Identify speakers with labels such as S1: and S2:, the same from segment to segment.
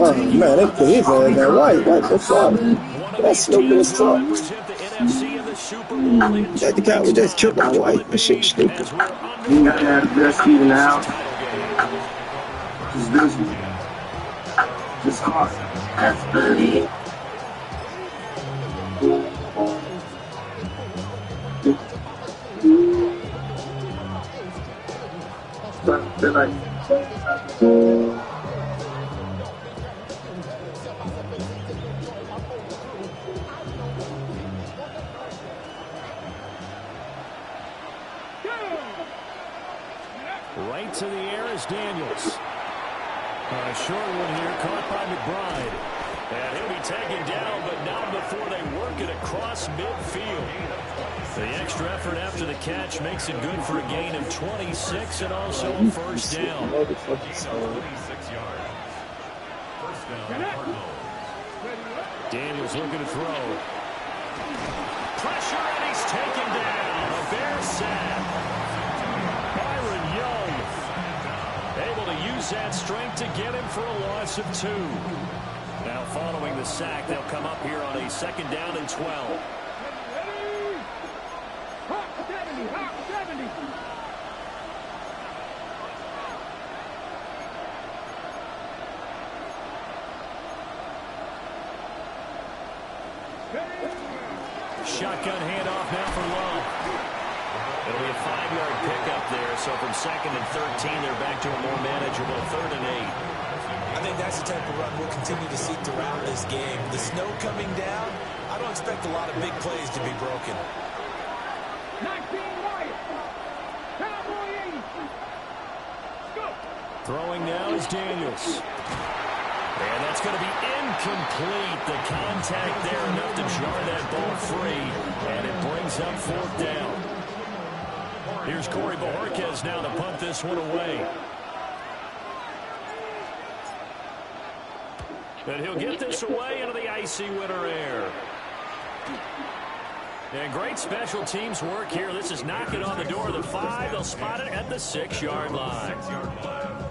S1: Oh, man, they put his ass down. What the fuck? That's stupid as fuck. That the guy was just killed by White. That shit stupid.
S2: You got to have the best season now. Just this one. Just hard. That's 30. They're like,
S3: right to the air is Daniels. Short one here, caught by McBride. And he'll be taken down, but not before they work it across midfield. The extra effort after the catch makes it good for a gain of 26 and also a first down. 26 yards. First down, Daniels looking to throw. Pressure, and he's taken down. A Bear sack. Byron Young able to use that strength to get him for a loss of 2. Now following the sack, they'll come up here on a second down and 12. Shotgun handoff now for Love. It'll be a 5-yard pickup there, so from 2nd and 13, they're back to a more manageable 3rd and 8.
S4: I think that's the type of run we'll continue to see throughout this game. The snow coming down, I don't expect a lot of big plays to be broken.
S3: Throwing now is Daniels. And that's going to be incomplete. The contact there enough to jar that ball free. And it brings up 4th down. Here's Corey Bojorquez now to punt this one away. But he'll get this away into the icy winter air. And great special teams work here. This is knocking on the door of the 5. They'll spot it at the 6-yard line.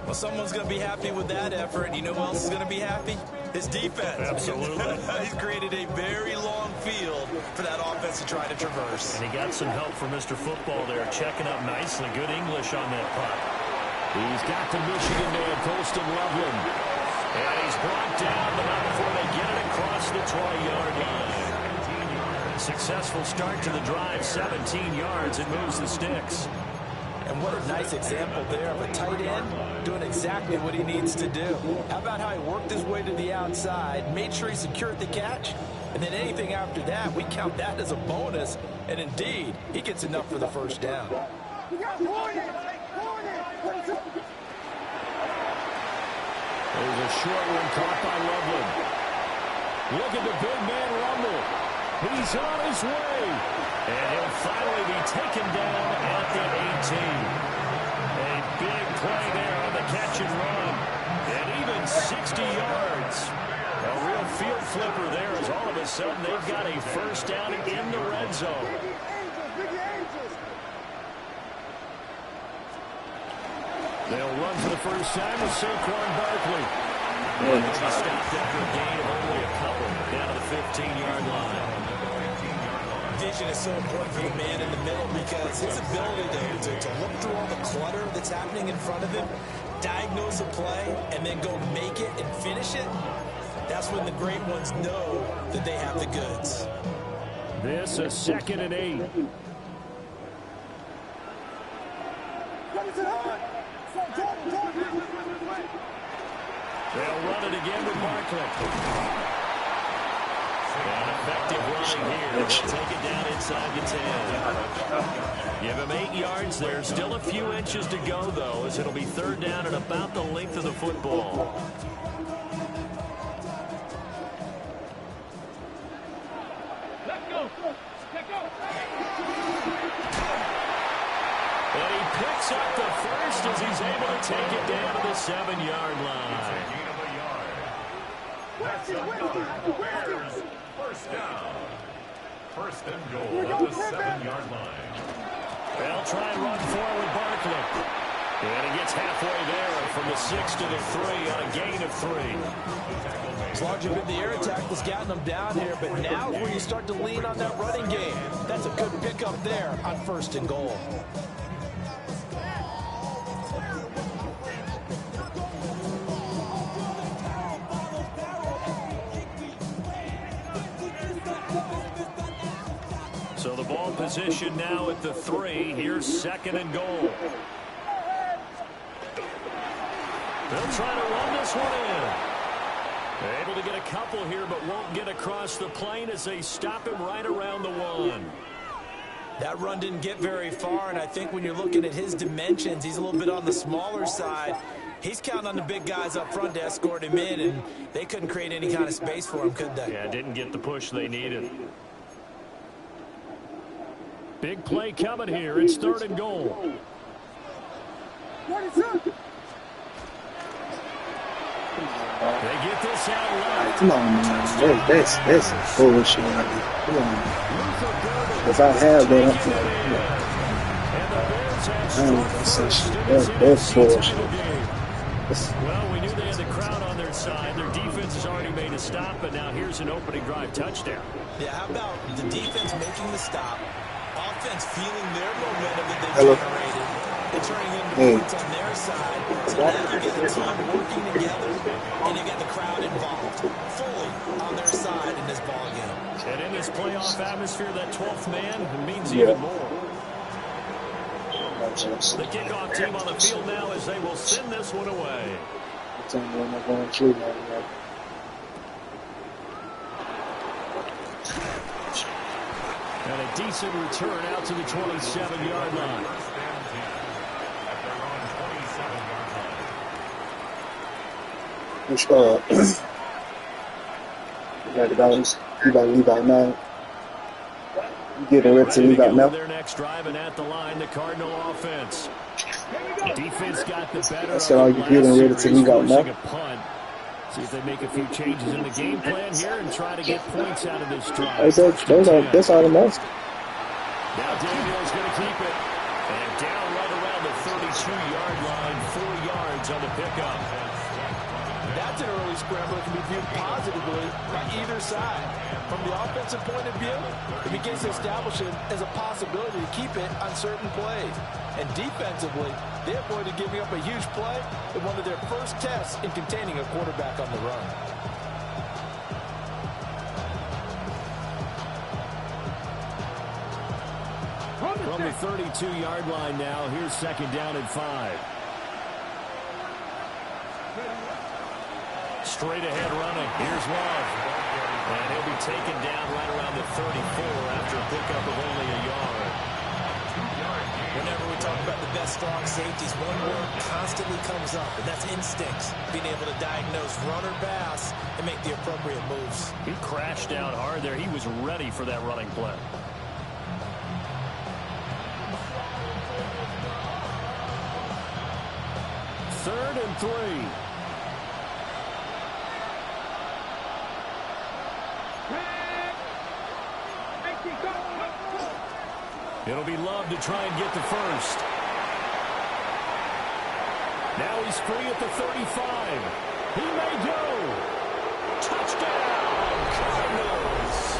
S4: Well, someone's going to be happy with that effort. And you know who else is going to be happy? His defense.
S3: Absolutely.
S4: He's created a very long field for that offense to try to traverse.
S3: And he got some help from Mr. Football there, checking up nicely. Good English on that punt. He's got the Michigan man, Colston Loveland. And he's brought down, but not before they get it across the 20-yard line. Successful start to the drive, 17 yards. It moves the sticks.
S4: And what a nice example there of a tight end doing exactly what he needs to do. How about how he worked his way to the outside, made sure he secured the catch, and then anything after that, we count that as a bonus. And indeed, he gets enough for the first down.
S3: There's a short one caught by Loveland. Look at the big man rumble. He's on his way. And he'll finally be taken down at the 18. A big play there on the catch and run. And even 60 yards. A real field flipper there as all of a sudden they've got a first down in the red zone. They'll run for the first time with Saquon Barkley. And he stopped after a gain of only a couple down to the 15-yard line.
S4: Vision is so important for the man in the middle because his ability to look through all the clutter that's happening in front of him, diagnose a play, and then go make it and finish it, that's when the great ones know that they have the goods.
S3: This a 2nd and 8. They'll run it again with Barkley. An effective running here. They'll take it down inside the 10. Give him 8 yards there. Still a few inches to go, though, as it'll be 3rd down at about the length of the football.
S5: Let's go. Let's go.
S3: And he picks up the first as he's able to take it down to the 7-yard line.
S5: That's another Bears first down. First and goal at the 7-yard line.
S3: They'll try and run forward Barkley. And he gets halfway there from the 6 to the 3 on a gain of 3.
S4: It's largely been the air attack that's gotten them down here, but now is where you start to lean on that running game. That's a good pickup there on 1st and goal.
S3: So the ball position now at the 3. Here's 2nd and goal. They'll try to run this one in. Able to get a couple here, but won't get across the plane as they stop him right around the 1.
S4: That run didn't get very far, and I think when you're looking at his dimensions, he's a little bit on the smaller side. He's counting on the big guys up front to escort him in, and they couldn't create any kind of space for him, could they?
S3: Yeah, didn't get the push they needed. Big play coming here. It's 3rd and goal. They get this out left.
S1: Come on, man. That's bullshit. Come on. If I have that, I'm like, I don't know shit. That's bullshit.
S3: Well, we knew they had the crowd on their side. Their defense has already made a stop, but now here's an opening drive touchdown.
S4: Yeah, how about the defense making the stop, offense feeling their momentum that they've generated, and turning into points on their side. So now you get the team working together, and you get the crowd involved, fully on their side in this ball game.
S3: And in this playoff atmosphere, that 12th man means even more. The kickoff team on the field now as they will send this one away. And a decent return out to the 27-yard line.
S1: You got to leave out now. Getting ready to leave out now.
S3: Their next drive, and at the line, the Cardinal offense. The defense got the better.
S1: I said, are you getting ready to leave out now?
S3: See if they make a few changes in the game plan here and try to get points out of this drive.
S1: That's all I'm asking.
S3: Now Daniel's going to keep it. And down right around the 32-yard line, 4 yards on the pickup.
S4: That's an early scramble that can be viewed positively by either side. From the offensive point of view, it begins to establish it as a possibility to keep it on certain plays. And defensively, they avoided giving up a huge play in one of their first tests in containing a quarterback on the run.
S3: From the 32-yard line now, here's 2nd down and 5. Straight ahead running. Here's Love. And he'll be taken down right around the 34 after a pickup of only a yard.
S4: Whenever we talk about the best strong safeties, one word constantly comes up, and that's instincts. Being able to diagnose run or pass and make the appropriate moves.
S3: He crashed down hard there. He was ready for that running play. Third and 3. It'll be Love to try and get the first. Now he's free at the 35. He may go. Touchdown, Cardinals.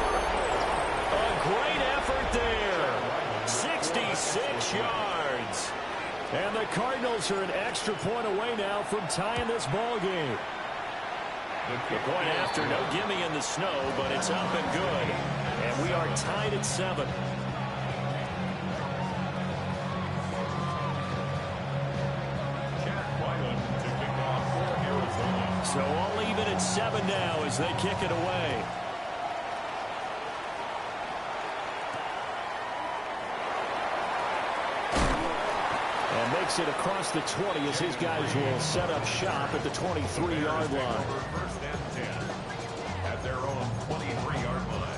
S3: A great effort there. 66 yards. And the Cardinals are an extra point away now from tying this ball game. The point after, no gimme in the snow, but it's up and good. And we are tied at 7. So all even at 7 now as they kick it away. And makes it across the 20 as his guys will set up shop at the 23-yard line.
S5: First and 10 at their own 23-yard line.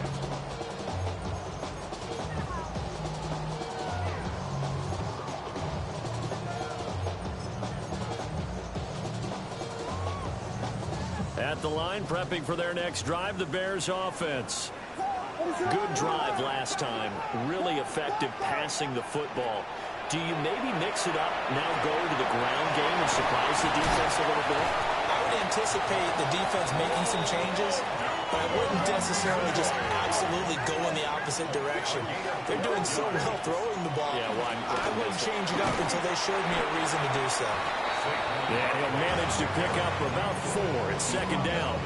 S3: At the line, prepping for their next drive, the Bears offense. Good drive last time. Really effective passing the football. Do you maybe mix it up, now go to the ground game and surprise the defense a little bit?
S4: I would anticipate the defense making some changes, but I wouldn't necessarily just absolutely go in the opposite direction. They're doing so well throwing the ball.
S3: Yeah, well,
S4: I wouldn't change it up until they showed me a reason to do so.
S3: Yeah, he'll manage to pick up about 4. It's second down.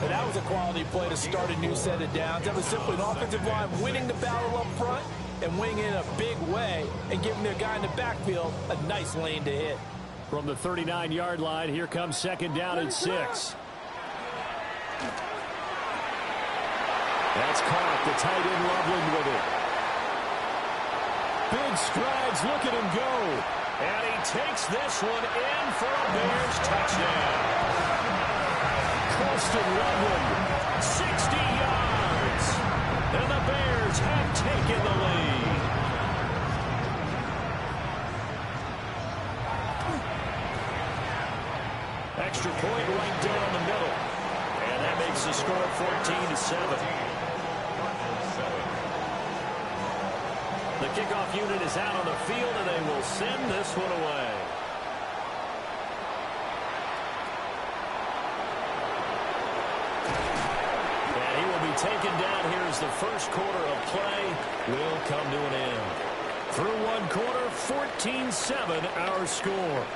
S4: And that was a quality play to start a new set of downs. That was simply an offensive line winning the battle up front and winning in a big way and giving their guy in the backfield a nice lane to hit.
S3: From the 39-yard line, here comes second down and 6. That's caught. The tight end Loveland with it. Big strides. Look at him go. And he takes this one in for a Bears touchdown. Colston Loveland, 60 yards. And the Bears have taken the lead. Extra point right down the middle. And that makes the score 14-7. The kickoff unit is out on the field, and they will send this one away. And he will be taken down here as the first quarter of play will come to an end. Through one quarter, 14-7 our score.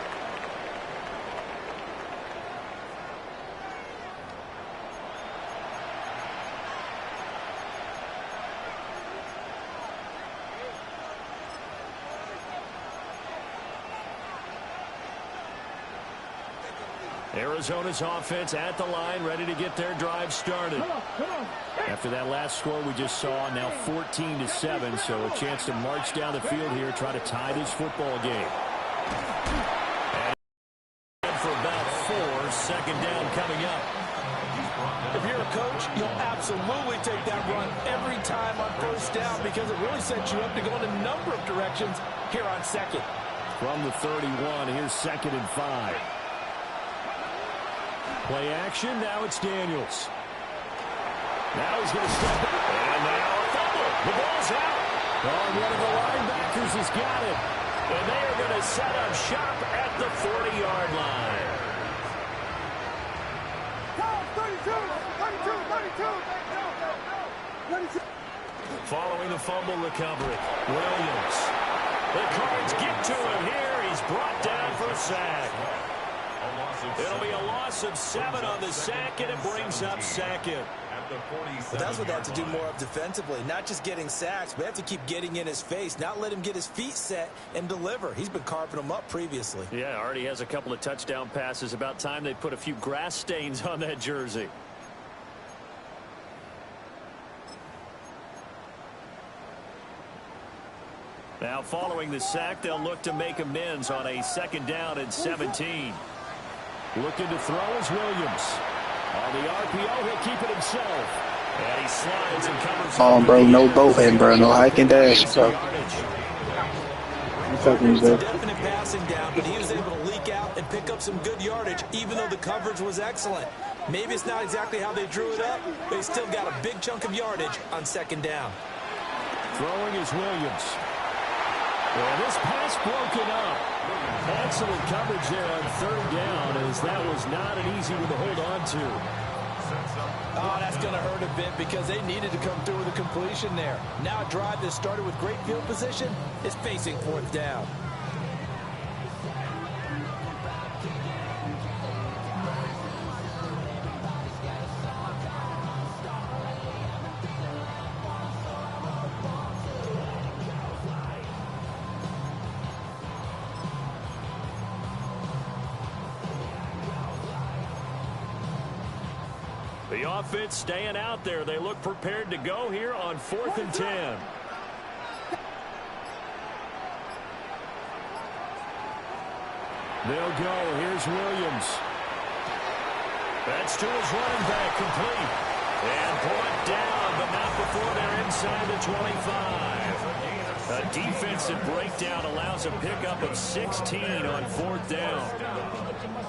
S3: Arizona's offense at the line, ready to get their drive started. After that last score we just saw, now 14-7, so a chance to march down the field here, try to tie this football game. And for about 4, second down coming up.
S4: If you're a coach, you'll absolutely take that run every time on first down because it really sets you up to go in a number of directions here on second.
S3: From the 31, here's second and 5. Play action, now it's Daniels. Now he's going to step back. And now a fumble. The ball's out. Oh, one of the linebackers has got it. And they are going to set up shop at the 40-yard line.
S1: 32.
S3: Following the fumble recovery, Williams. The Cards get to him here. He's brought down for a sack. It'll be a loss of 7 on the sack, and it brings up second.
S4: But that's what they have to do more of defensively, not just getting sacks, but have to keep getting in his face, not let him get his feet set and deliver. He's been carving them up previously.
S3: Yeah, already has a couple of touchdown passes. About time they put a few grass stains on that jersey. Now following the sack, they'll look to make amends on a second down and 17. Looking to throw is Williams. On the RPO, he'll keep it himself. And he slides and covers.
S1: Oh, bro, no boating, bro. No hike and dash, bro.
S4: It was a definite passing down, but he was able to leak out and pick up some good yardage, even though the coverage was excellent. Maybe it's not exactly how they drew it up, but he still got a big chunk of yardage on second down.
S3: Throwing is Williams. And this pass broken up. Excellent coverage there on third down, as that was not an easy one to hold on to.
S4: Oh, that's going to hurt a bit because they needed to come through with a completion there. Now a drive that started with great field position is facing fourth down.
S3: The offense staying out there. They look prepared to go here on 4th and 10. They'll go. Here's Williams. That's to his running back, complete. And brought down, but not before they're inside the 25. A defensive breakdown allows a pickup of 16 on 4th down.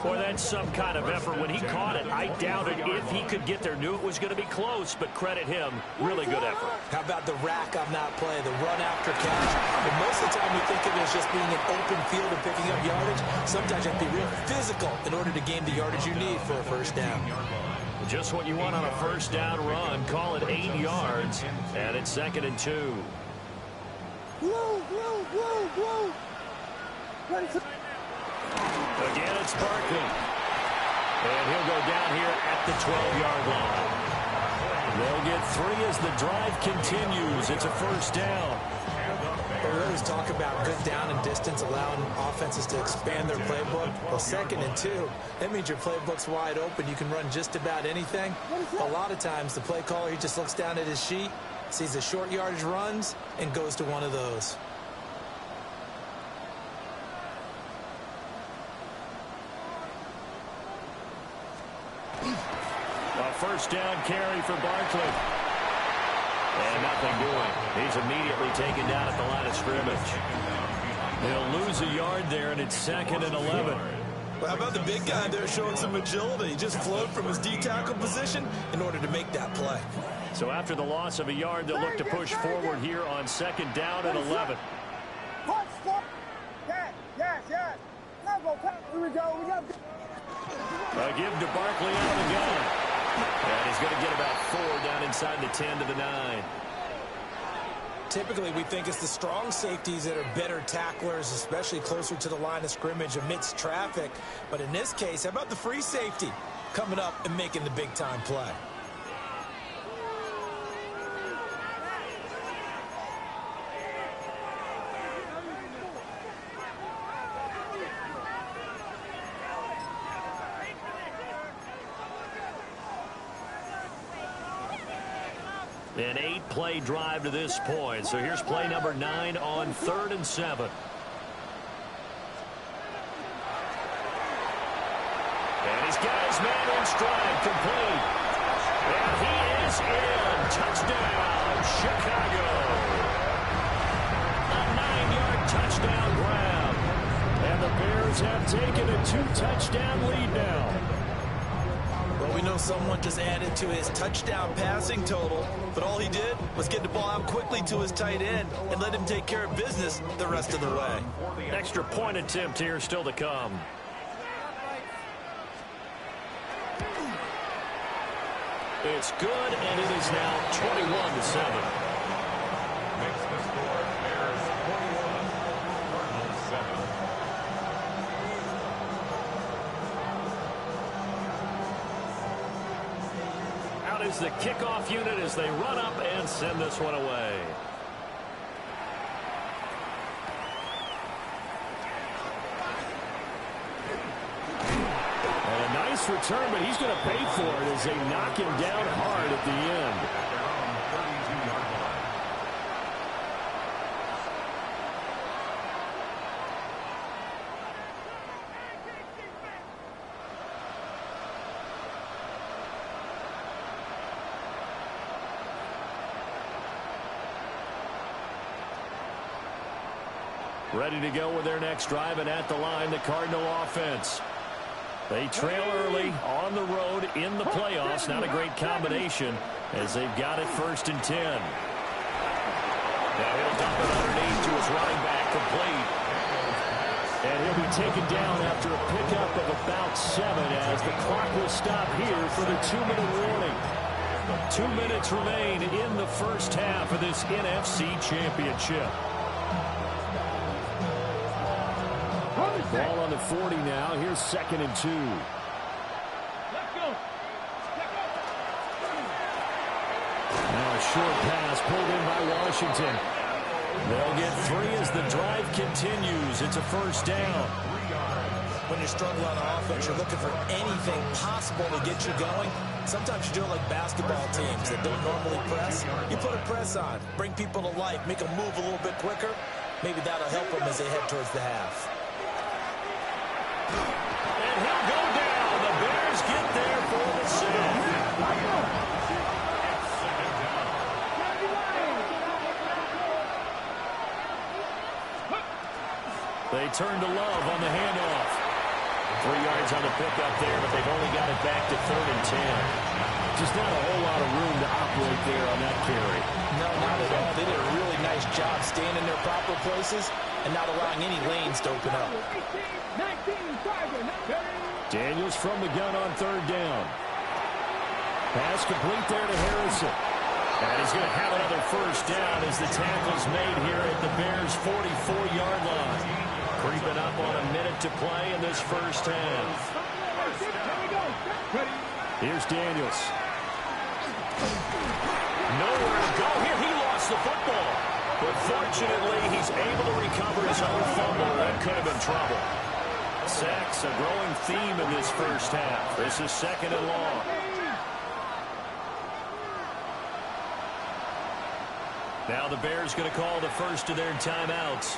S3: Boy, that's some kind of effort. When he caught it, I doubted if he could get there. Knew it was going to be close, but credit him. Really good effort.
S4: How about the rack on that play, the run after catch? And most of the time we think of it as just being an open field and picking up yardage. Sometimes you have to be real physical in order to gain the yardage you need for a first down.
S3: Just what you want on a first down run. Call it 8 yards, and it's 2nd and 2. Again, it's Barkley. And he'll go down here at the 12-yard line. They'll get 3 as the drive continues. It's a first down.
S4: We always talk about good down and distance, allowing offenses to expand their playbook. Well, 2nd and 2, that means your playbook's wide open. You can run just about anything. A lot of times, the play caller, he just looks down at his sheet, sees the short yardage runs, and goes to one of those.
S3: A first down carry for Barkley. And nothing doing. He's immediately taken down at the line of scrimmage. He'll lose a yard there, and it's 2nd and 11.
S4: Well, how about the big guy there showing some agility? He just flowed from his D-tackle position in order to make that play.
S3: So after the loss of a yard, they'll look to push forward here on 2nd down and 11.
S1: Here we go.
S3: A give to Barkley out of the gun. And he's going to get about 4 down inside the 10 to the 9.
S4: Typically, we think it's the strong safeties that are better tacklers, especially closer to the line of scrimmage amidst traffic. But in this case, how about the free safety coming up and making the big-time play?
S3: An 8-play drive to this point. So here's play number 9 on 3rd and 7. And he's got his man in stride, complete. And he is in. Touchdown, Chicago. A 9-yard touchdown grab. And the Bears have taken a 2-touchdown lead now.
S4: Well, we know someone just added to his touchdown passing total, but all he did was get the ball out quickly to his tight end and let him take care of business the rest of the way.
S3: Extra point attempt here still to come. It's good, and it is now 21-7.
S5: Makes the score Bears 21, Cardinals 7.
S3: Out is the kickoff unit as they run up and send this one away. And a nice return, but he's going to pay for it as they knock him down hard at the end. Ready to go with their next drive, and at the line, the Cardinal offense. They trail early on the road in the playoffs. Not a great combination as they've got it 1st and 10. Now he'll dump it underneath to his running back, complete. And he'll be taken down after a pickup of about 7 as the clock will stop here for the 2-minute warning. 2 minutes remain in the first half of this NFC Championship. Ball on the 40 now. Here's 2nd and 2. Now a short pass pulled in by Washington. They'll get 3 as the drive continues. It's a first down.
S4: When you're struggling on offense, you're looking for anything possible to get you going. Sometimes you do it like basketball teams that don't normally press. You put a press on, bring people to life, make them move a little bit quicker. Maybe that'll help them as they head towards the half.
S3: And he'll go down. The Bears get there for the sack. turn to Love on the handoff. 3 yards on the pickup there, but they've only got it back to 3rd and 10. Just not a whole lot of room to operate there on that carry.
S4: No, not at all. They did a really nice job staying in their proper places and not allowing any lanes to open up.
S3: Daniels from the gun on 3rd down. Pass complete there to Harrison. And he's going to have another first down as the tackle's made here at the Bears' 44-yard line. Creeping up on a minute to play in this first half. Here's Daniels. Nowhere to go here. He lost the football. But fortunately, he's able to recover his own fumble. That could have been trouble. Sacks, a growing theme in this first half. This is 2nd and long. Now the Bears going to call the first of their timeouts,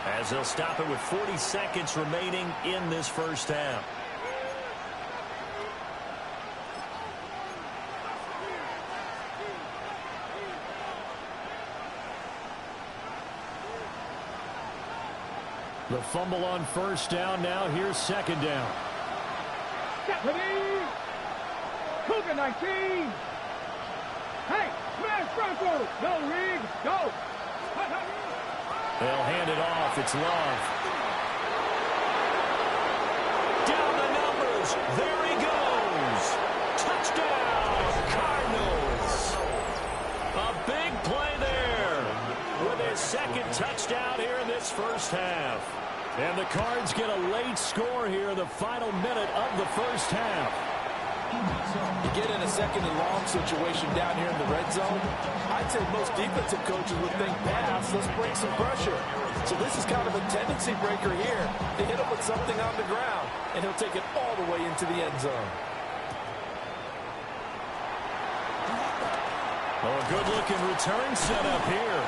S3: as they'll stop it with 40 seconds remaining in this first half. The fumble on first down. Now here's 2nd down.
S6: Deputy! Cougar 19! Hey, smash Bronco! Go, Reed! Go!
S3: They'll hand it off. It's Love. Down the numbers. There he goes. Touchdown, Cardinals. A big play there with his 2nd touchdown here in this first half. And the Cards get a late score here in the final minute of the first half.
S4: You get in a 2nd and long situation down here in the red zone, I'd say most defensive coaches would think pass, let's bring some pressure. So this is kind of a tendency breaker here. They hit him with something on the ground, and he'll take it all the way into the end zone.
S3: Oh, a good-looking return set up here.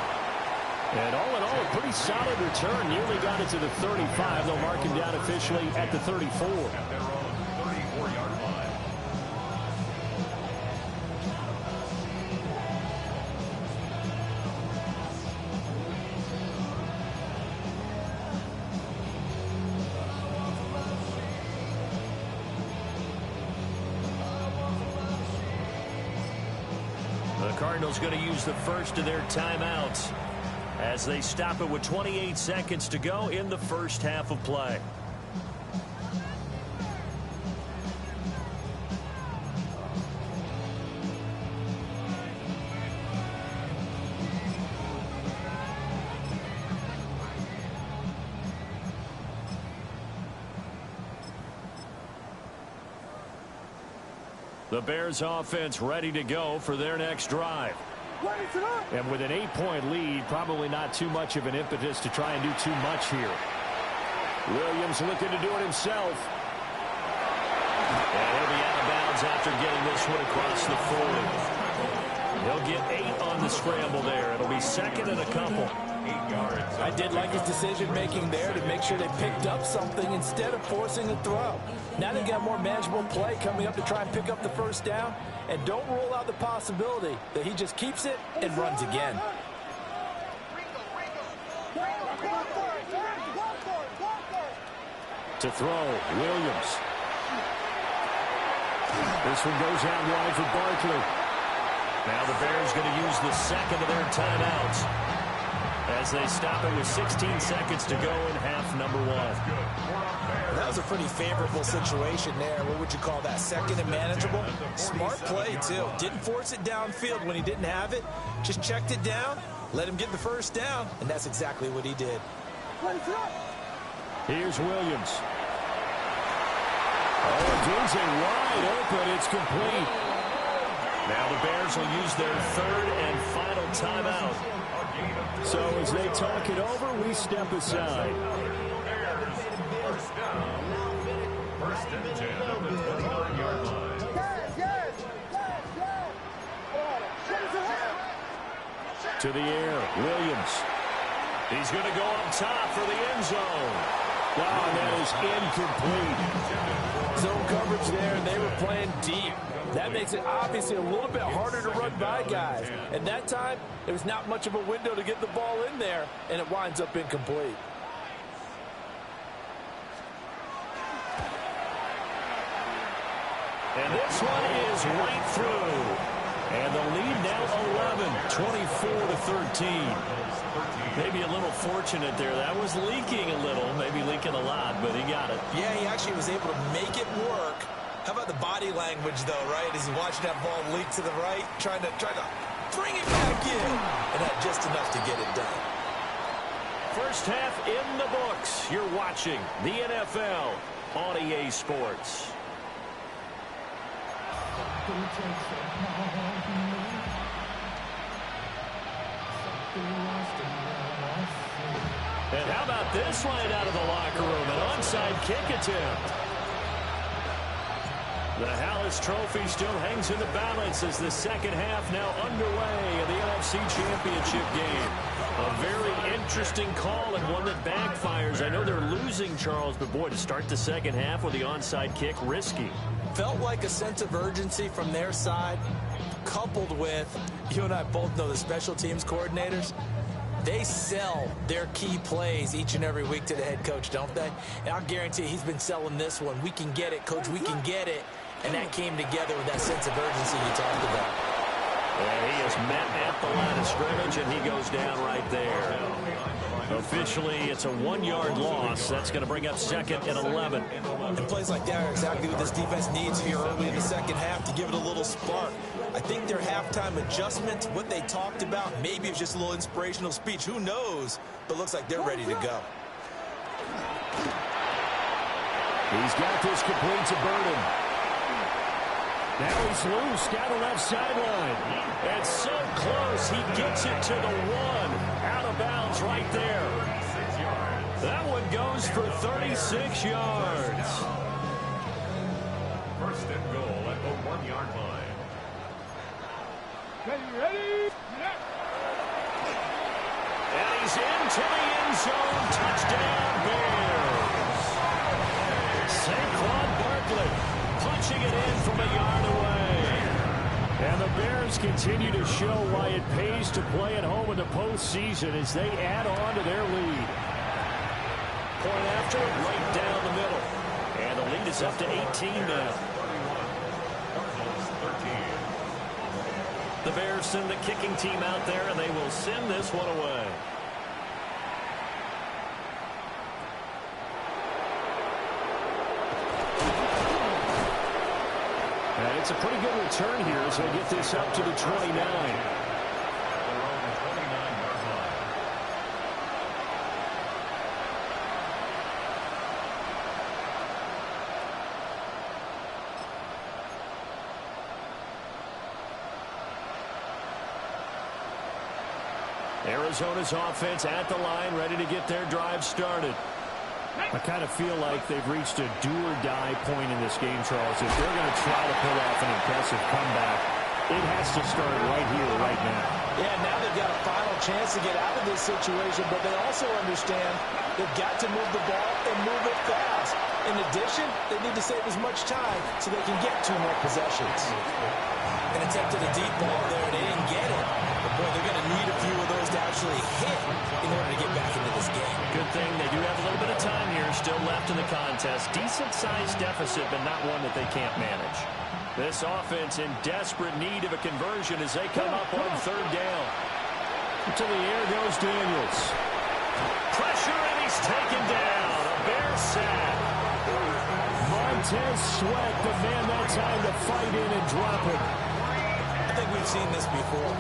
S3: And all in all, a pretty solid return. Nearly got it to the 35. They'll mark him down officially at the 34.
S5: At their own 34-yard line.
S3: The Cardinals going to use the first of their timeouts as they stop it with 28 seconds to go in the first half of play. The Bears offense ready to go for their next drive. And with an 8-point lead, probably not too much of an impetus to try and do too much here. Williams looking to do it himself. And he'll be out of bounds after getting this one across the 40. He'll get 8 on the scramble there. It'll be 2nd and a couple.
S5: 8 yards.
S4: I did like his decision-making there to make sure they picked up something instead of forcing a throw. Now they got more manageable play coming up to try and pick up the first down. And don't rule out the possibility that he just keeps it and runs again.
S3: To throw, Williams. This one goes out wide for Barkley. Now the Bears going to use the 2nd of their timeouts as they stop it with 16 seconds to go in half number 1.
S4: That was a pretty favorable situation there. What would you call that? 2nd and manageable? Smart play, too. Didn't force it downfield when he didn't have it. Just checked it down, let him get the first down, and that's exactly what he did.
S3: Here's Williams. Oh, D's a wide open. It's complete. Now the Bears will use their 3rd and final timeout. So as they talk it over, we step aside.
S5: First down. 1st and 10 at the 29-yard line.
S3: To the air, Williams. He's going to go up top for the end zone. Wow, that is incomplete.
S4: Zone coverage there, and they were playing deep. That makes it obviously a little bit harder to run by guys. And that time, there was not much of a window to get the ball in there, and it winds up incomplete.
S3: And this one is right through. And the lead now 11, 24-13. Maybe a little fortunate there. That was leaking a little, maybe leaking a lot, but he got it.
S4: Yeah, he actually was able to make it work. How about the body language, though, right? As he's watching that ball leak to the right, trying to bring it back in, and had just enough to get it done.
S3: First half in the books. You're watching the NFL on EA Sports. And how about this line out of the locker room? An onside kick attempt. The Hallis Trophy still hangs in the balance as the second half now underway of the NFC Championship game. A very interesting call and one that backfires. I know they're losing, Charles, but boy, to start the second half with the onside kick, risky.
S4: Felt like a sense of urgency from their side, coupled with, you and I both know the special teams coordinators, they sell their key plays each and every week to the head coach, don't they? And I'll guarantee he's been selling this one. We can get it, coach, we can get it. And that came together with that sense of urgency you talked about.
S3: And he is met at the line of scrimmage, and he goes down right there. Officially, it's a 1-yard loss. That's going to bring up second and 11.
S4: And plays like that are exactly what this defense needs here early in the second half to give it a little spark. I think their halftime adjustment, what they talked about, maybe it's just a little inspirational speech. Who knows? But looks like they're ready to go.
S3: He's got this complete to Burden. Now he's loose down the left sideline. And so close, he gets it to the 1. Out of bounds right there. That one goes for 36 yards.
S5: First and goal at the 1-yard line.
S6: Ready?
S3: And he's into the end zone. Touchdown, Bears. Saquon Barkley punching it in from a yard away. And the Bears continue to show why it pays to play at home in the postseason as they add on to their lead. Point after, right down the middle. And the lead is up to 18 now. The Bears send the kicking team out there, and they will send this one away. And it's a pretty good return here as they get this up to the 29. Arizona's offense at the line, ready to get their drive started. I kind of feel like they've reached a do-or-die point in this game, Charles. If they're going to try to pull off an impressive comeback, it has to start right here, right now.
S4: Yeah, now they've got a final chance to get out of this situation, but they also understand they've got to move the ball and move it fast. In addition, they need to save as much time so they can get 2 more possessions. And attempted a deep ball there, they didn't get it. But boy, they're going to need a few of those to actually hit in order to get back into this game.
S3: Good thing they do have a little bit of time here still left in the contest. Decent-sized deficit, but not one that they can't manage. This offense in desperate need of a conversion as they come up on 3rd down. To the air goes Daniels. Pressure, and he's taken down. A Bear sack. Montez Sweat, the man that time to fight in and drop it.
S4: I think we've seen this before.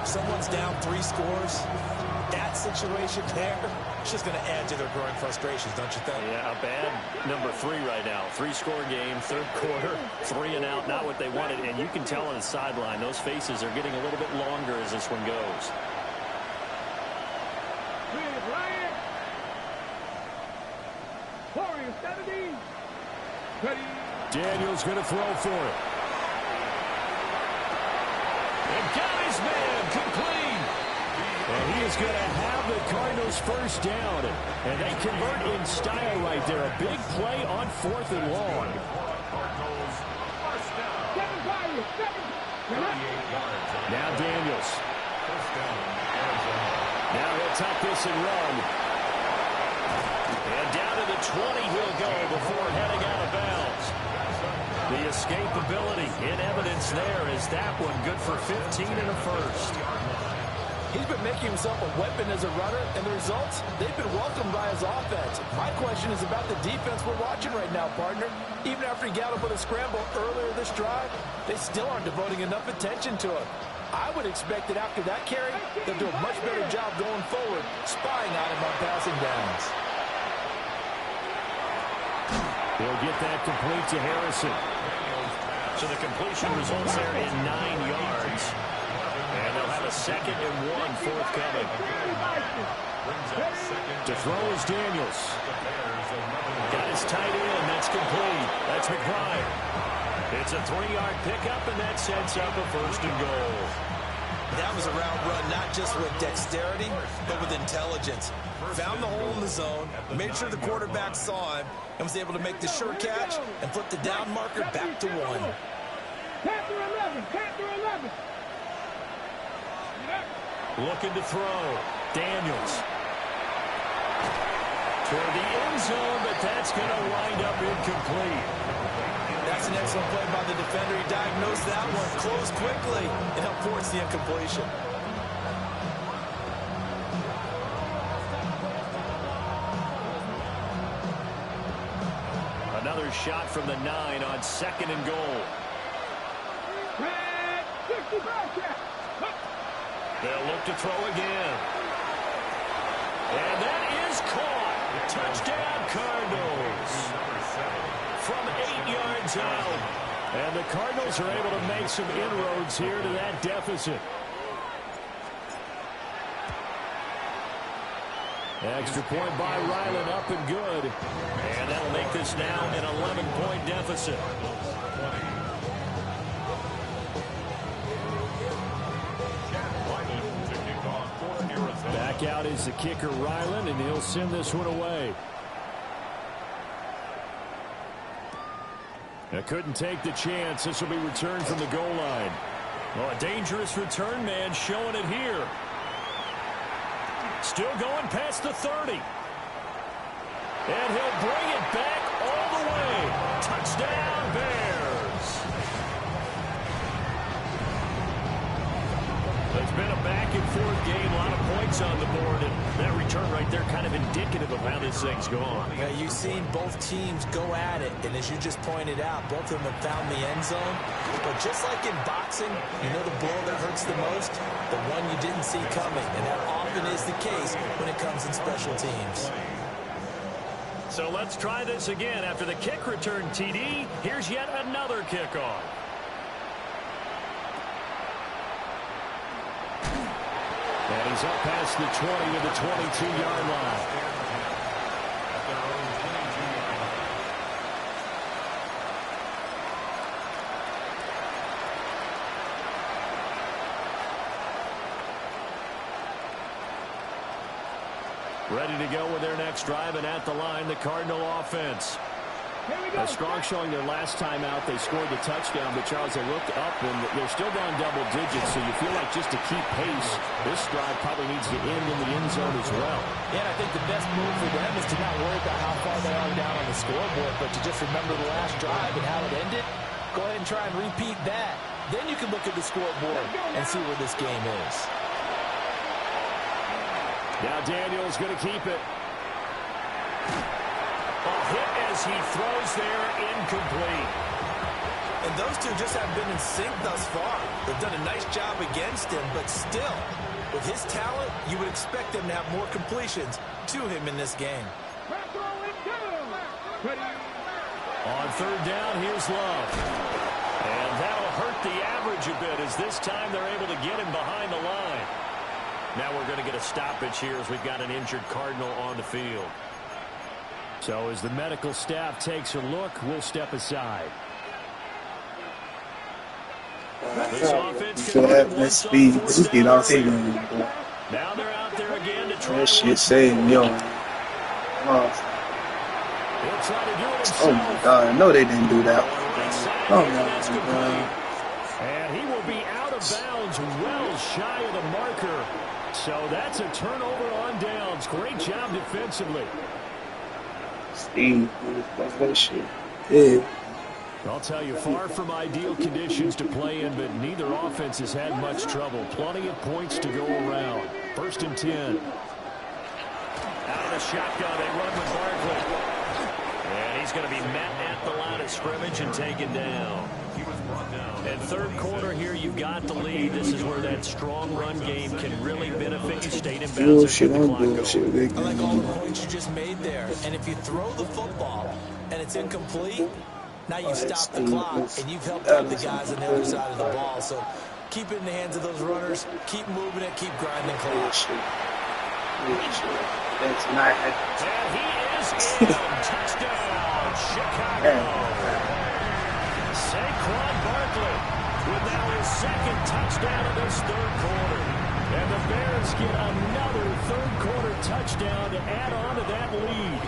S4: Someone's down 3 scores. That situation there, it's just going to add to their growing frustrations, don't you think?
S3: Yeah, a bad number 3 right now. 3-score game, 3rd quarter, 3 and out, not what they wanted. And you can tell on the sideline, those faces are getting a little bit longer as this one goes. Daniels going to throw for it. And got his man complete. And he is going to have the Cardinals first down. And they convert in style right there. A big play on 4th and long. Now Daniels. Now he'll tuck this and run. And down to the 20 he'll go before heading out of bounds. The escapability in evidence there is that one good for 15 and a first.
S4: He's been making himself a weapon as a runner, and the results, they've been welcomed by his offense. My question is about the defense we're watching right now, partner. Even after he got up with a scramble earlier this drive, they still aren't devoting enough attention to him. I would expect that after that carry, they'll do a much better job going forward, spying on him on passing downs.
S3: He'll get that complete to Harrison. So the completion results there in 9 yards. And they'll have a 2nd and 1 forthcoming. To throw is Daniels. Got his tight end. That's complete. That's McBride. It's a 3-yard pickup, and that sets up a 1st and goal.
S4: That was a route run, not just with dexterity, but with intelligence. Found the hole in the zone, made sure the quarterback saw him, and was able to make the sure catch and flip the down marker back to 1.
S6: Panther 11, Panther 11.
S3: Looking to throw. Daniels. Toward the end zone, but that's going to wind up incomplete.
S4: That's an excellent play by the defender. He diagnosed that one, closed quickly, and helped force the incompletion.
S3: Another shot from the 9 on 2nd and goal.
S6: Red 60 back.
S3: They'll look to throw again. And that is caught. Touchdown, Cardinals. From 8 yards out. And the Cardinals are able to make some inroads here to that deficit. Extra point by Ryland, up and good. And that'll make this now an 11-point deficit. Back out is the kicker, Ryland, and he'll send this one away. Couldn't take the chance. This will be returned from the goal line. Well, a dangerous return man showing it here. Still going past the 30. And he'll bring it back all the way. Touchdown, Bears. It's been a back-and-forth game, a lot of points on the board, and that return right there kind of indicative of how this thing's gone.
S4: Yeah, you've seen both teams go at it, and as you just pointed out, both of them have found the end zone. But just like in boxing, you know the blow that hurts the most? The one you didn't see coming, and that often is the case when it comes in special teams.
S3: So let's try this again. After the kick return, TD, here's yet another kickoff. And he's up past the 20 to the 22-yard line. Ready to go with their next drive, and at the line, the Cardinal offense. A strong showing their last time out. They scored the touchdown, but Charles, they looked up and they're still down double digits, so you feel like just to keep pace, this drive probably needs to end in the end zone as well.
S4: Yeah, and I think the best move for them is to not worry about how far they are down on the scoreboard, but to just remember the last drive and how it ended. Go ahead and try and repeat that. Then you can look at the scoreboard and see where this game is.
S3: Now Daniels going to keep it. A hit as he throws there, incomplete.
S4: And those two just haven't been in sync thus far. They've done a nice job against him, but still, with his talent, you would expect them to have more completions to him in this game.
S3: On third down, here's Love. And that'll hurt the average a bit as this time they're able to get him behind the line. Now we're going to get a stoppage here as we've got an injured Cardinal on the field. So as the medical staff takes a look, we'll step aside. This offense can run
S1: That speed. This speed all taking.
S3: Now they're out there again to try.
S1: That shit saved me.
S3: He'll try to do it himself.
S1: Oh my God! No, they didn't do that. Oh my God!
S3: And he will be out of bounds, well shy of the marker. So that's a turnover on downs. Great job defensively.
S1: Steve, that's that shit. Yeah.
S3: I'll tell you, far from ideal conditions to play in, but neither offense has had much trouble. Plenty of points to go around. 1st and 10. Out of the shotgun, they run with Barkley. And he's going to be met at the line of scrimmage and taken down. And 3rd quarter here, you've got the lead. This is where that strong run game can really benefit you. Stayed in bounds and get the clock going.
S4: I like all the points you just made there. And if you throw the football and it's incomplete, now you stop the clock and you've helped out the guys on the other side of the ball. So keep it in the hands of those runners. Keep moving it. Keep grinding clock.
S1: That's not
S3: And he is in. Touchdown, Chicago. Saquon Barkley with now his 2nd touchdown of this 3rd quarter. And the Bears get another 3rd quarter touchdown to add on to that lead.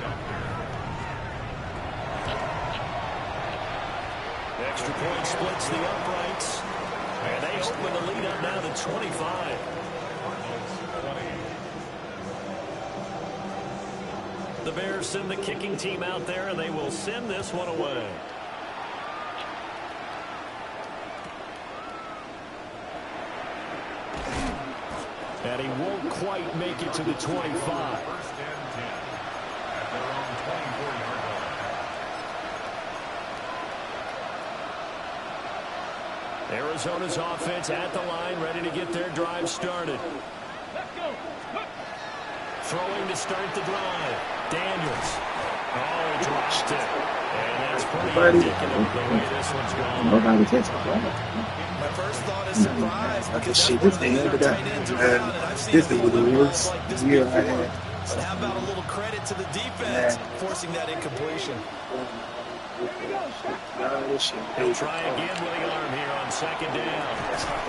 S3: Extra point splits the uprights. And they open the lead up now to 25. The Bears send the kicking team out there, and they will send this one away. And he won't quite make it to the 25.
S5: 1st and 10 at their own 24-yard line.
S3: Arizona's offense at the line, ready to get their drive started. Throwing to start the drive. Daniels. Oh, he dropped it. And that's pretty indicative of the way this one's going.
S1: nobody takes it.
S4: My first thought is surprise because
S1: Shit,
S4: that's
S1: this
S4: one
S1: thing,
S4: thing
S1: look
S4: their
S1: at
S4: tight ends are
S1: that.
S4: on, and I've seen
S1: This
S4: them
S1: thing was the
S4: deliver
S1: worst
S4: like this
S1: year I
S4: before.
S1: had.
S4: But how about a little credit to the defense forcing that incompletion?
S3: He'll try again with the arm here on 2nd down.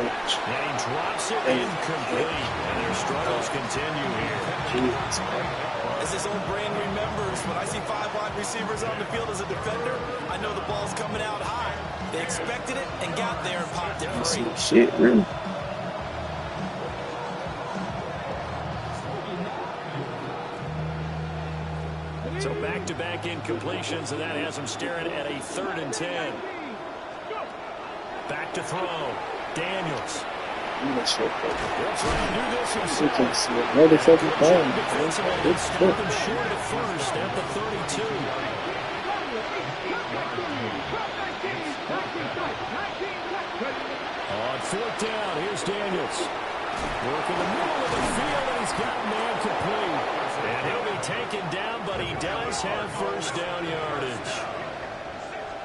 S3: And he drops it incomplete. And their struggles continue here.
S4: As his own brain remembers, when I see 5 wide receivers on the field as a defender, I know the ball's coming out high. They expected it and got there and popped it free.
S1: Shit, really.
S3: So back-to-back incompletions, and that has them staring at a 3rd and 10. Back to throw. Daniels.
S1: He'll
S3: try and do this himself.
S1: can see another fucking ball.
S3: Defensively, stop him short at 1st at the 32. On 4th down, here's Daniels. Working the middle of the field, and he's got man complete. And he'll be taken down, but he does have 1st down yardage.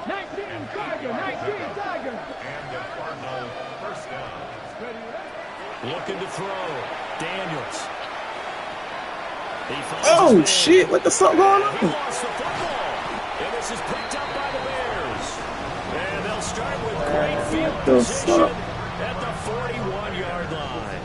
S6: 19 Tiger.
S5: And the Cardinals 1st down.
S3: Looking to throw. Daniels.
S1: Oh, shit. What the fuck going on?
S3: He lost the football. And this is picked up by the Bears. And they'll start with great field position at the 41-yard line.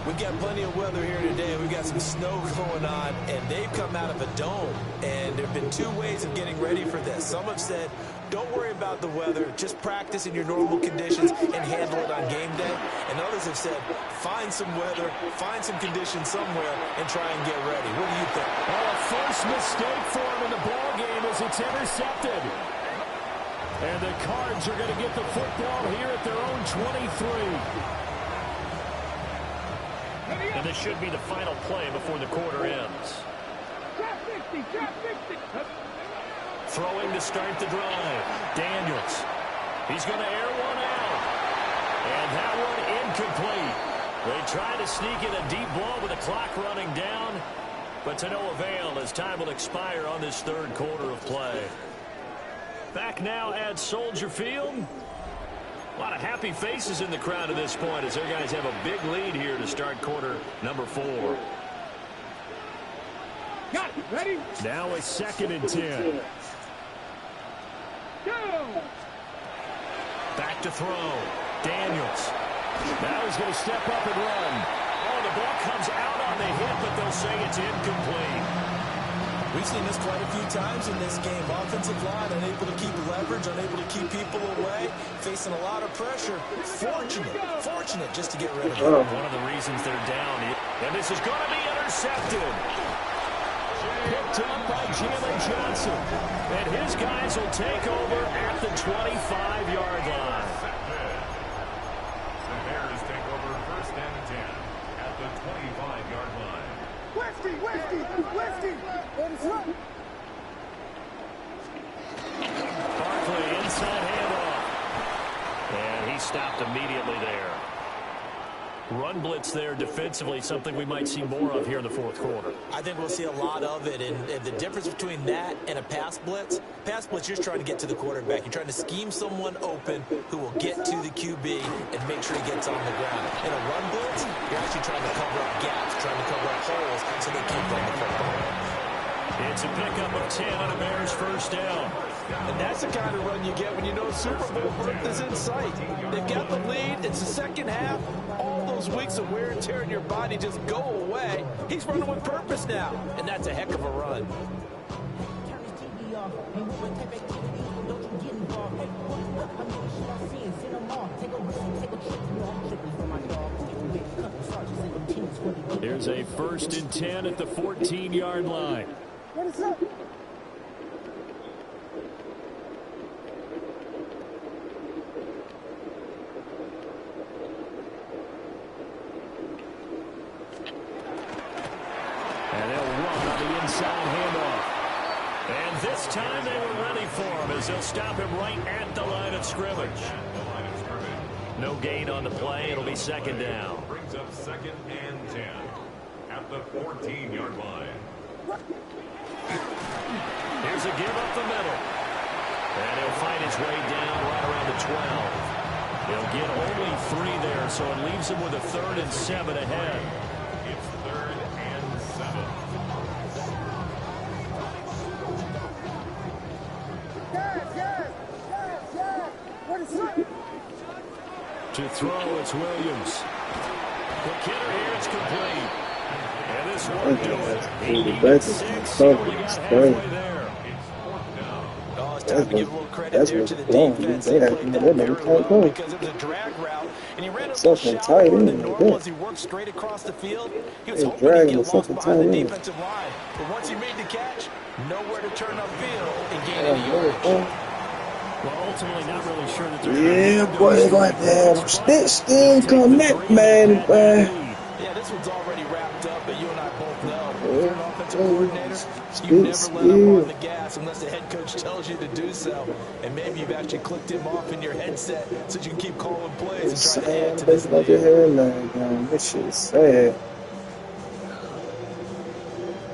S4: We've got plenty of weather here today. We've got some snow going on, and they've come out of a dome. And there have been 2 ways of getting ready for this. Some have said, don't worry about the weather. Just practice in your normal conditions and handle it on game day. And others have said, find some weather, find some conditions somewhere, and try and get ready. What do you think?
S3: Well, a first mistake for him in the ball game as it's intercepted. And the Cards are going to get the football here at their own 23. And this should be the final play before the quarter ends. Throwing to start the drive. Daniels. He's going to air one out. And that one incomplete. They try to sneak in a deep ball with the clock running down, but to no avail as time will expire on this 3rd quarter of play. Back now at Soldier Field. A lot of happy faces in the crowd at this point as their guys have a big lead here to start quarter number 4.
S6: Got it. Ready?
S3: Now a 2nd and 10.
S6: Go.
S3: Back to throw. Daniels. Now he's going to step up and run. Oh, the ball comes out on the hit, but they'll say it's incomplete.
S4: We've seen this quite a few times in this game. Offensive line unable to keep leverage, unable to keep people away, facing a lot of pressure. Fortunate just to get rid of it.
S3: One of the reasons they're down. And this is going to be intercepted. Picked up by Jalen Johnson. And his guys will take over at the 25-yard line.
S5: The Bears take over 1st and 10 at the 25-yard line.
S6: Westy.
S3: Barkley inside handoff. And he stopped immediately there. Run blitz there defensively, something we might see more of here in the 4th quarter.
S4: I think we'll see a lot of it, and the difference between that and a pass blitz, you're just trying to get to the quarterback. You're trying to scheme someone open who will get to the QB and make sure he gets on the ground. In a run blitz, you're actually trying to cover up gaps, trying to cover up holes so they can't run the football.
S3: It's a pickup of 10 on a Bears 1st down.
S4: And that's the kind of run you get when you know Super Bowl berth is in sight. They've got the lead. It's the second half. All those weeks of wear and tear in your body just go away. He's running with purpose now, and that's a heck of a run.
S3: Here's a 1st and 10 at the 14-yard line.
S6: What is up?
S3: And they'll run on the inside handoff. And this time they were ready for him as they'll stop him right at the line of scrimmage. No gain on the play. It'll be 2nd down.
S5: Brings up 2nd and 10 at the 14-yard line.
S3: Here's a give up the middle. And he'll find his way down right around the 12. He'll get only 3 there, so it leaves him with a 3rd and 7 ahead.
S5: It's 3rd and 7.
S6: What is up?
S3: To throw, it's Williams. The kidder here is complete. And this one do it. He needed 6. He only got halfway there.
S5: It's 4th down.
S4: Oh, it's time to give a little credit there to the defense. They played that very well because it was a drag route, and he ran a little shallower than normal as he worked straight across the field. He was hoping to get lost behind the defensive line, but once he made the catch, nowhere to turn upfield and gain any yardage.
S3: Well, ultimately, not really sure that they're
S1: Yeah, boy, they're going to have still connect, man.
S4: Yeah, this one's already wrapped up, but you and I both know if you're an offensive coordinator, you never let him on the gas unless the head coach tells you to do so. And maybe you've actually clicked him off in your headset so you can keep calling plays and try to add to this lead.
S1: This shit is sad.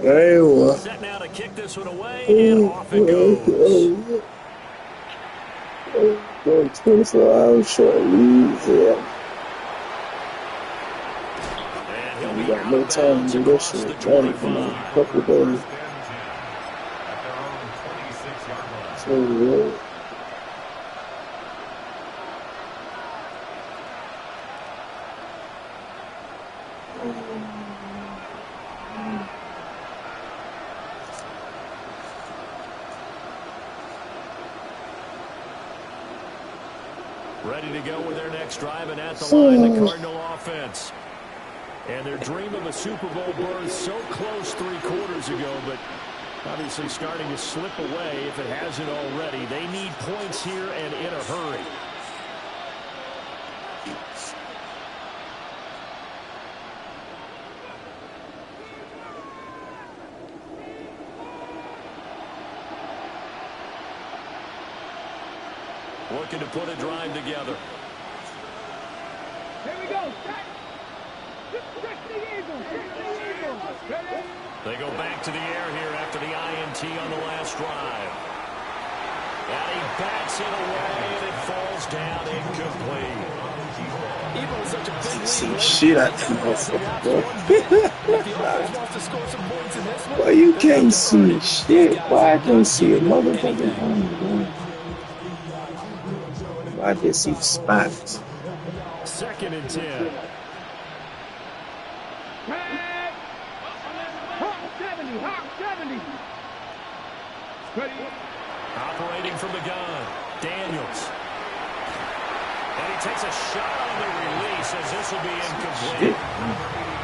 S1: Very well.
S3: Set now to kick this one away, and off it goes.
S1: 24 hours short leaves, yeah.
S3: And
S1: We got no time to do this shit. Trying for a couple days. So, yeah.
S3: Ready to go with their next drive, and at the line, the Cardinal offense. And their dream of a Super Bowl berth so close 3 quarters ago, but obviously starting to slip away if it hasn't already. They need points here and in a hurry. Looking to put a drive together.
S6: Here we go. Stretch the eagle. Ready?
S3: They go back to the air here after the INT on the last drive. And he bats it away, and it falls down incomplete.
S4: Even with such a big
S1: Some
S4: lead,
S1: shit out there, motherfucker, boy. Boy, you can't see shit. Boy, I can't see a motherfucking thing, boy. I just see spots.
S3: 2nd and 10.
S6: Hawk 70. Ready?
S3: Operating from the gun, Daniels. And he takes a shot on the release as this will be incomplete.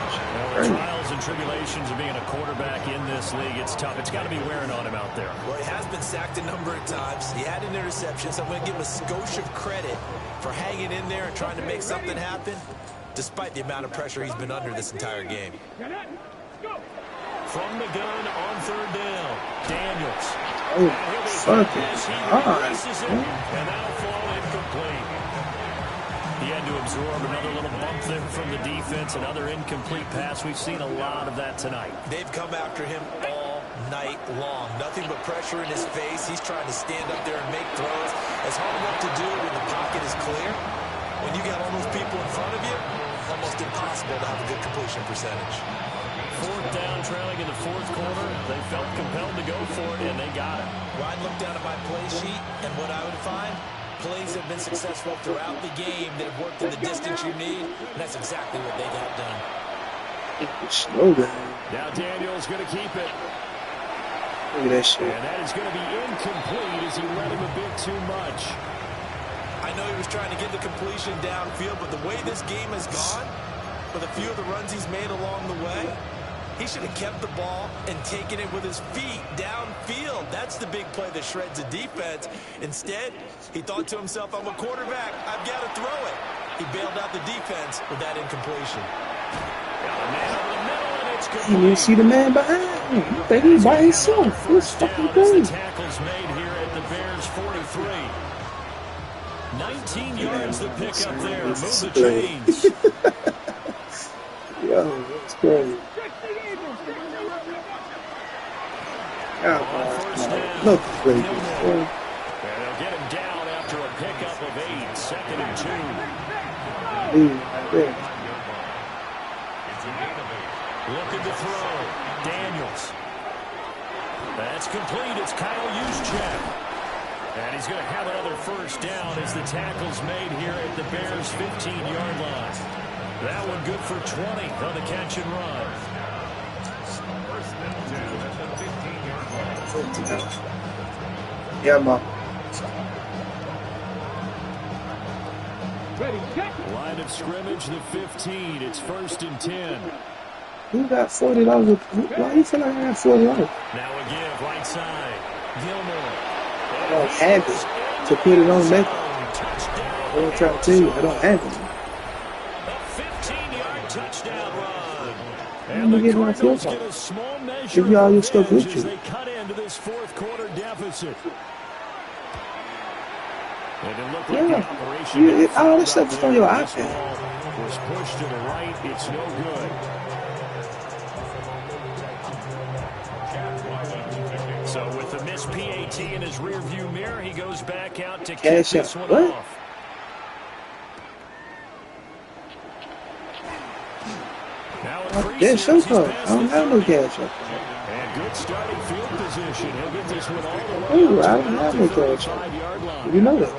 S3: Well, the trials and tribulations of being a quarterback in this league, it's tough. It's got to be wearing on him out there.
S4: Well, he has been sacked a number of times. He had an interception, so I'm going to give him a skosh of credit for hanging in there and trying to make something happen, despite the amount of pressure he's been under this entire game.
S3: From the gun on third down, Daniels.
S1: Oh, fucking
S3: And that'll fall incomplete. He had to absorb another little bump there from the defense, another incomplete pass. We've seen a lot of that tonight.
S4: They've come after him all night long. Nothing but pressure in his face. He's trying to stand up there and make throws. It's hard enough to do when the pocket is clear. When you got all those people in front of you, almost impossible to have a good completion percentage.
S3: Fourth down, trailing in the fourth quarter. They felt compelled to go for it, and they got it.
S4: Well, I'd look down at my play sheet, and what I would find, plays have been successful throughout the game that have worked in the distance you need, and that's exactly what they got done.
S1: slow down.
S3: Now Daniels going to keep it.
S1: Look at that shit.
S3: And that is going to be incomplete as he let him a bit too much.
S4: I know he was trying to get the completion downfield, but the way this game has gone, with a few of the runs he's made along the way, he should have kept the ball and taken it with his feet downfield. That's the big play that shreds the defense. Instead, he thought to himself, I'm a quarterback. I've got to throw it. He bailed out the defense with that incompletion.
S3: Got a man over the middle, and it's complete.
S1: You didn't see the man behind him. You think he's by himself. It's fucking
S3: Down as
S1: crazy.
S3: the tackles made here at the Bears 43. 19 yards to pick up there. Move the chains.
S1: Yo, that's crazy. Look crazy.
S3: And they'll get him down after a pickup of 8. Second and 2. Looking to throw. Daniels. That's complete. It's Kyle Juszczyk. And he's going to have another first down as the tackle's made here at the Bears' 15-yard line. That one good for 20 on the catch and run.
S1: Yeah, man.
S3: Line of scrimmage, the 15. It's 1st and 10.
S1: Who got $40? Why you feel like I got $40?
S3: Now a give, right side. Gilmore.
S1: I don't have it to put it on make it. I'm trying to tell you, I don't have it.
S3: A 15-yard touchdown run.
S1: I'm gonna get my field
S3: Cardinals
S1: goal.
S3: get a small measure
S1: Give you all your
S3: of
S1: stuff with
S3: edge
S1: you.
S3: as they cut into this fourth quarter deficit. And it looked like the operation
S1: All this stuff is on your
S3: this
S1: iPad.
S3: ball was pushed to the right. It's no good. So with the missed PAT in his rearview mirror, he goes back out to kick
S1: Cash
S3: this
S1: out.
S3: one
S1: What?
S3: off. Now
S1: Yeah, show code. I don't have no cash up.
S3: and good starting field position. He'll get this one all the way
S1: Ooh,
S3: out
S1: I
S3: to
S1: don't have
S3: the
S1: no cash up.
S3: 5-yard line.
S1: You know that.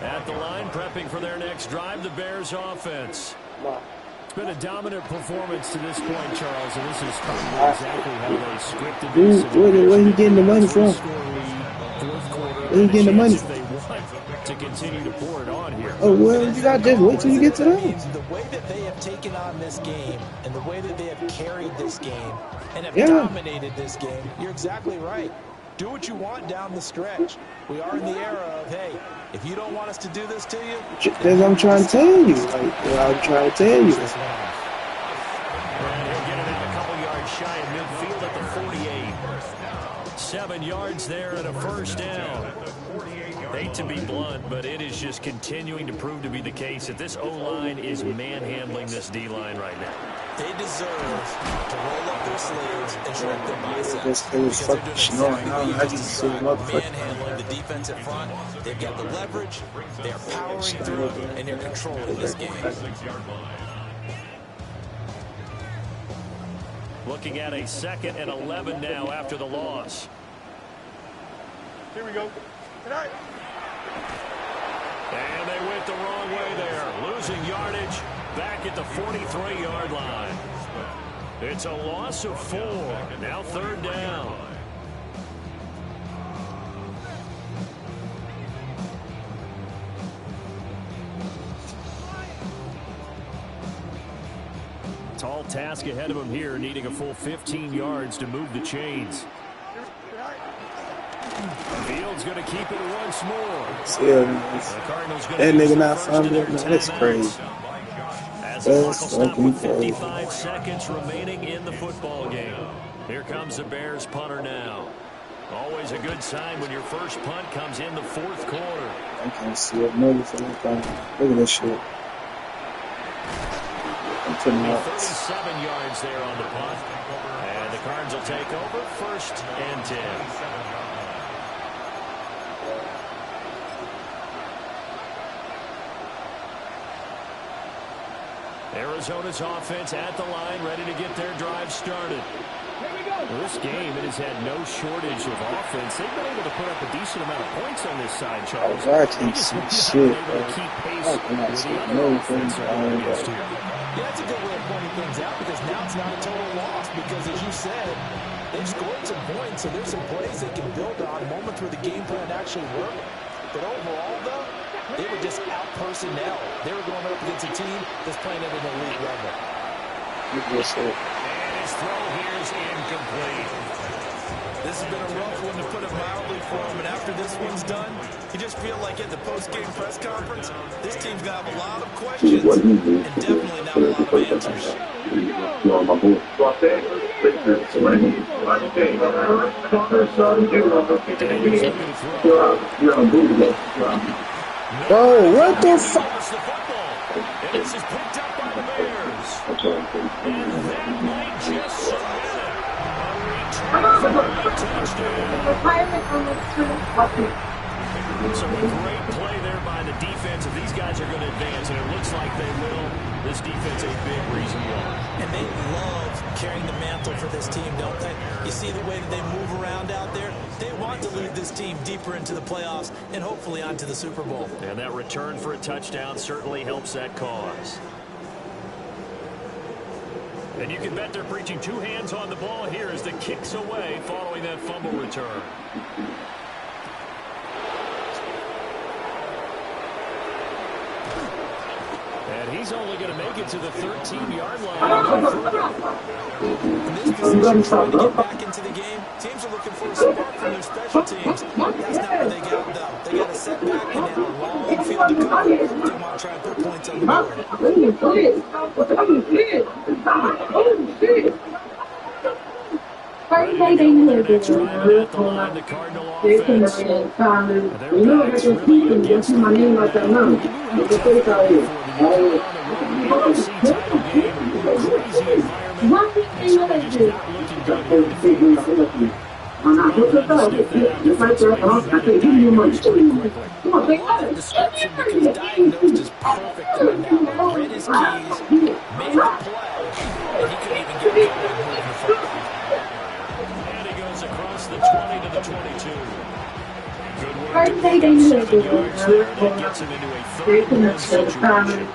S3: At the line, prepping for their next drive, the Bears offense.
S1: Wow.
S3: It's been a dominant performance to this point, Charles, and this is probably exactly how they scripted this.
S1: Where he getting the money from?
S3: Where
S1: he getting the money?
S3: They want to continue to pour it on here.
S1: Oh, well, you got just wait till you get to that.
S4: The way that they have taken on this game and the way that they have carried this game and have
S1: Yeah.
S4: dominated this game, you're exactly right. Do what you want down the stretch. We are in the era of, hey, if you don't want us to do this to you,
S1: That's what I'm trying to tell you. Like, I'm trying to tell you.
S4: this one off.
S3: And he'll get it out a couple yards shy of midfield at the 48. 7 yards there and a first down. Hate to be blunt, but it is just continuing to prove to be the case that this O-line is manhandling this D-line right now.
S4: They deserve to roll up their sleeves and shrug their biceps.
S1: This thing is
S4: Because they're
S1: fucking
S4: doing
S1: snowing.
S4: exactly what
S1: I
S4: you
S1: can see
S4: described,
S1: motherfucking.
S4: manhandling the defense up front. They've got the leverage, they are powering through, and they're controlling this game.
S3: Looking at a 2nd and 11 now after the loss.
S6: Here we go. Tonight.
S3: And they went the wrong way there. Losing yardage back at the 43-yard line. It's a loss of 4. Now 3rd down. Tall task ahead of him here, needing a full 15 yards to move the chains. Fields going to keep it once more.
S1: That nigga not fumble, man. That's crazy.
S3: As the clock will stop with 55 seconds remaining in the football game. Here comes the Bears punter now. Always a good sign when your first punt comes in the fourth quarter.
S1: I can't see it. Maybe for that thing. Look at this shit. I'm putting up
S3: 37 yards there on the punt. And the Cards will take over 1st and 10. Arizona's offense at the line, ready to get their drive started. Well, this game, it has had no shortage of offense. They've been able to put up a decent amount of points on this side, Charles.
S1: I can't see shit, bro. I cannot see no things on
S4: Yeah, that's a good way of pointing things out because now it's not a total loss because, as you said, they've scored some points, so there's some plays they can build on, moments where the game plan actually worked. But overall, though, they were just out personnel. They were going up against a team that's playing at an elite level.
S3: And his throw here is incomplete.
S4: This has been a rough one, to put it mildly, for him. And after this one's done, you just feel like at the post-game press conference, this team's going to have a lot of questions and definitely not a lot of answers.
S1: Bro, what the fuck?
S3: And this is picked up by the Bears. And that might just survive it. A return for a touchdown. So a great play there by the defense. If these guys are going to advance, and it looks like they will, this defense a big reason why.
S4: And they love carrying the mantle for this team, don't they? You see the way that they move around out there? They want to lead this team deeper into the playoffs and hopefully onto the Super Bowl.
S3: And that return for a touchdown certainly helps that cause. And you can bet they're preaching two hands on the ball here as the kick's away following that fumble return. And he's only going to make it to the 13-yard line.
S4: In this position, trying to get back into the game, teams are looking for a spark from their special teams. That's not where they got, though. They got a setback and now a long field to go. They want to try and put points on the board.
S3: Next drive at the line, the Cardinal offense. Their backs really against the NFC title game. Crazy environment. And certainly just not looking good here in the field.
S4: That description because diagnosed is perfect right now. Read his keys, made the play, and he couldn't even get going and move the football.
S3: And he goes across the 20 to the 22. Good work to pick up 7 yards there. That gets him into a 3-1 situation.